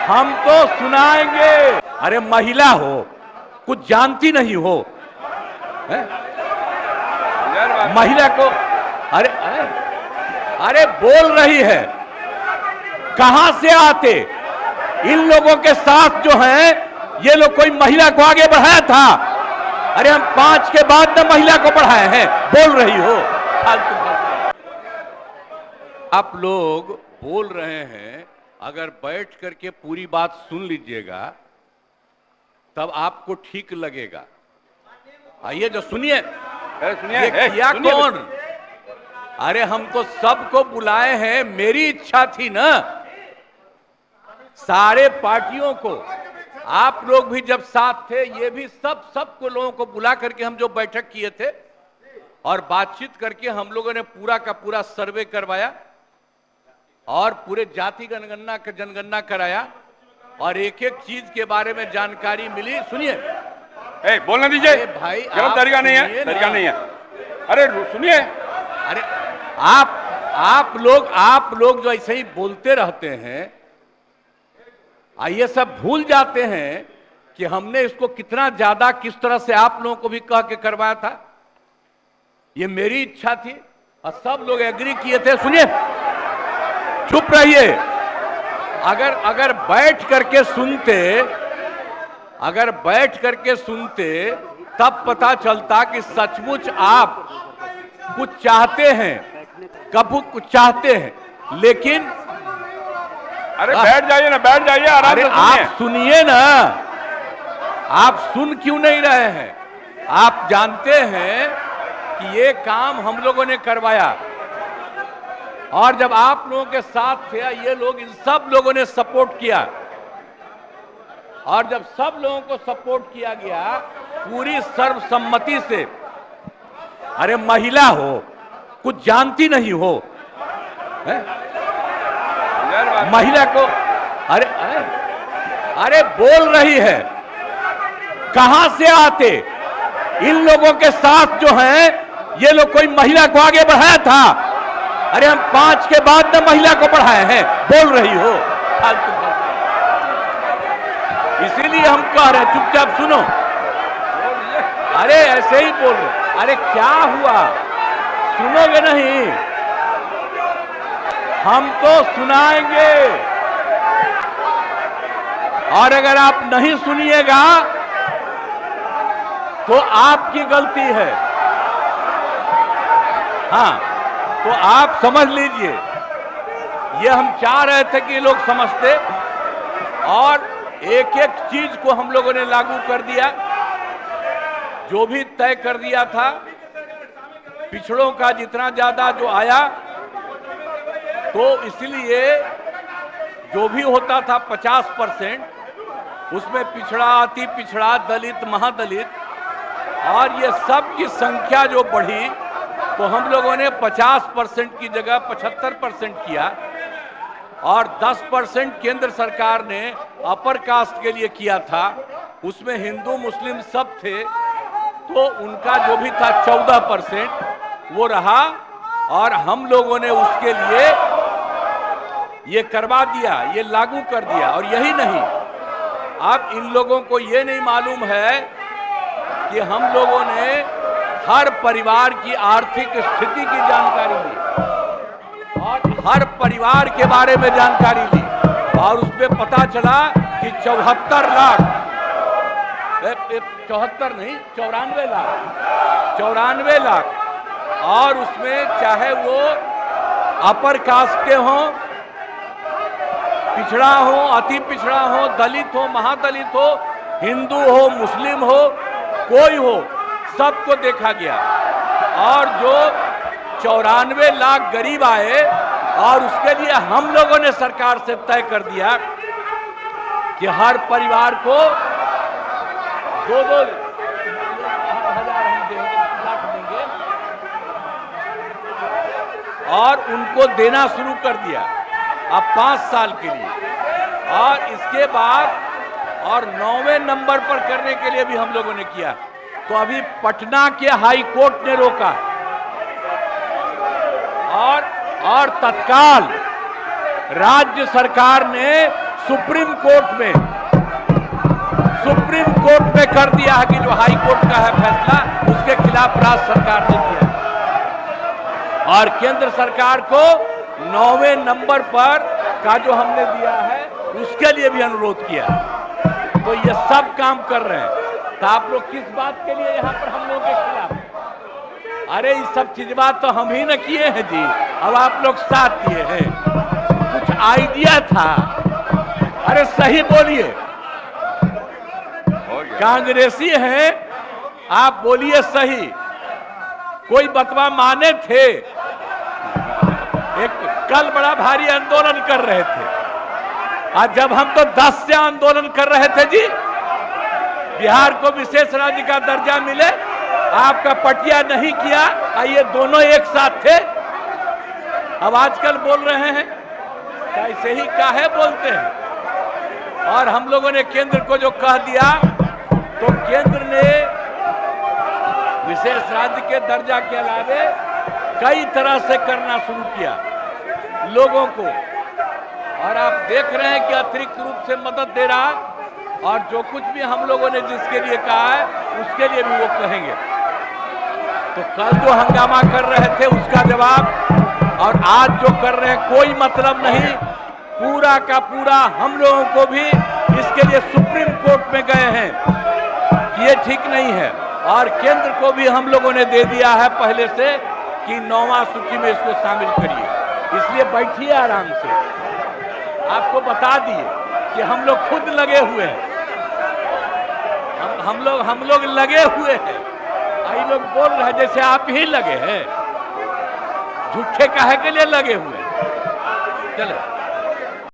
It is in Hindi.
हम तो सुनाएंगे। अरे महिला हो, कुछ जानती नहीं हो, है? महिला को अरे अरे अरे बोल रही है, कहां से आते? इन लोगों के साथ जो है, ये लोग कोई महिला को आगे बढ़ाया था? अरे हम 5 के बाद में महिला को बढ़ाए हैं, बोल रही हो फालतू। आप लोग बोल रहे हैं, अगर बैठ करके पूरी बात सुन लीजिएगा तब आपको ठीक लगेगा। आइए जो सुनिए, सुनिए किया कौन? अरे हम तो सबको बुलाए हैं, मेरी इच्छा थी ना, सारे पार्टियों को। आप लोग भी जब साथ थे, ये भी सबको लोगों को बुला करके हम जो बैठक किए थे और बातचीत करके हम लोगों ने पूरा का पूरा सर्वे करवाया और पूरे जाति जनगणना कराया और एक एक चीज के बारे में जानकारी मिली। सुनिए, बोलना दीजिए भाई, गलत तरीका नहीं है, तरीका नहीं है। अरे सुनिए, अरे आप लोग जो ऐसे ही बोलते रहते हैं, ये सब भूल जाते हैं कि हमने इसको कितना ज्यादा किस तरह से आप लोगों को भी कह के करवाया था। ये मेरी इच्छा थी और सब लोग एग्री किए थे। सुनिए, चुप रहिए। अगर बैठ करके सुनते तब पता चलता कि सचमुच आप कुछ चाहते हैं, कब कुछ चाहते हैं, लेकिन अरे बैठ जाइए ना, बैठ जाइए, आराम से सुनिए। आप सुनिए ना, आप सुन क्यों नहीं रहे हैं? आप जानते हैं कि ये काम हम लोगों ने करवाया और जब आप लोगों के साथ थे, ये लोग, इन सब लोगों ने सपोर्ट किया और जब सब लोगों को सपोर्ट किया गया पूरी सर्वसम्मति से। अरे महिला हो, कुछ जानती नहीं हो, है? महिला को अरे बोल रही है, कहां से आते? इन लोगों के साथ जो है, ये लोग कोई महिला को आगे बढ़ाया था? अरे हम 5 के बाद में महिला को बढ़ाए हैं, बोल रही हो फालतू। इसीलिए हम कह रहे हैं, चुपचाप सुनो। अरे ऐसे ही बोल रहे। अरे क्या हुआ, सुनोगे नहीं? हम तो सुनाएंगे और अगर आप नहीं सुनिएगा तो आपकी गलती है। हाँ, तो आप समझ लीजिए, ये हम चाह रहे थे कि लोग समझते और एक एक चीज को हम लोगों ने लागू कर दिया, जो भी तय कर दिया था। पिछड़ों का जितना ज्यादा जो आया, तो इसलिए जो भी होता था 50%, उसमें पिछड़ा, अति पिछड़ा, दलित, महादलित और ये सब की संख्या जो बढ़ी, तो हम लोगों ने 50% की जगह 75% किया और 10% केंद्र सरकार ने अपर कास्ट के लिए किया था। उसमें हिंदू मुस्लिम सब थे, तो उनका जो भी था 14% वो रहा और हम लोगों ने उसके लिए ये करवा दिया, ये लागू कर दिया। और यही नहीं, अब इन लोगों को ये नहीं मालूम है कि हम लोगों ने हर परिवार की आर्थिक स्थिति की जानकारी ली और हर परिवार के बारे में जानकारी ली और उसमें पता चला कि 74 लाख, 74 नहीं, 94 लाख और उसमें चाहे वो अपर कास्ट के हों, पिछड़ा हो, अति पिछड़ा हो, दलित हो, महादलित हो, हिंदू हो, मुस्लिम हो, कोई हो, सबको देखा गया और जो 94 लाख गरीब आए और उसके लिए हम लोगों ने सरकार से तय कर दिया कि हर परिवार को 2-2 हजार हम देंगे और उनको देना शुरू कर दिया अब 5 साल के लिए। और इसके बाद और 9वें नंबर पर करने के लिए भी हम लोगों ने किया। तो अभी पटना के हाई कोर्ट ने रोका और तत्काल राज्य सरकार ने सुप्रीम कोर्ट में कर दिया है कि जो हाई कोर्ट का है फैसला, उसके खिलाफ राज्य सरकार ने दिया और केंद्र सरकार को 9वें नंबर पर का जो हमने दिया है उसके लिए भी अनुरोध किया। तो ये सब काम कर रहे हैं। तो आप लोग किस बात के लिए यहाँ पर हम लोगों के खिलाफ? अरे ये सब चीज बात तो हम ही न किए हैं जी, अब आप लोग साथ दिए हैं। कुछ आइडिया था, अरे सही बोलिए, कांग्रेसी हैं आप, बोलिए सही। कोई बतवा माने थे? एक कल बड़ा भारी आंदोलन कर रहे थे, आज जब हम तो 10 से आंदोलन कर रहे थे जी, बिहार को विशेष राज्य का दर्जा मिले, आपका पटिया नहीं किया, ये दोनों एक साथ थे। अब आजकल बोल रहे हैं ऐसे ही काहे बोलते हैं। और हम लोगों ने केंद्र को जो कह दिया, तो केंद्र ने विशेष राज्य के दर्जा के अलावे कई तरह से करना शुरू किया लोगों को, और आप देख रहे हैं कि अतिरिक्त रूप से मदद दे रहा, और जो कुछ भी हम लोगों ने जिसके लिए कहा है उसके लिए भी वो कहेंगे। तो कल जो हंगामा कर रहे थे उसका जवाब, और आज जो कर रहे हैं कोई मतलब नहीं। पूरा का पूरा हम लोगों को भी इसके लिए सुप्रीम कोर्ट में गए हैं कि ये ठीक नहीं है, और केंद्र को भी हम लोगों ने दे दिया है पहले से कि 9वां सूची में इसको शामिल करिए। इसलिए बैठिए आराम से, आपको बता दिए कि हम लोग खुद लगे हुए हैं, हम लोग लगे हुए हैं। आई लोग बोल रहे हैं जैसे आप ही लगे हैं, झूठे काहे के लिए लगे हुए हैं। चलो।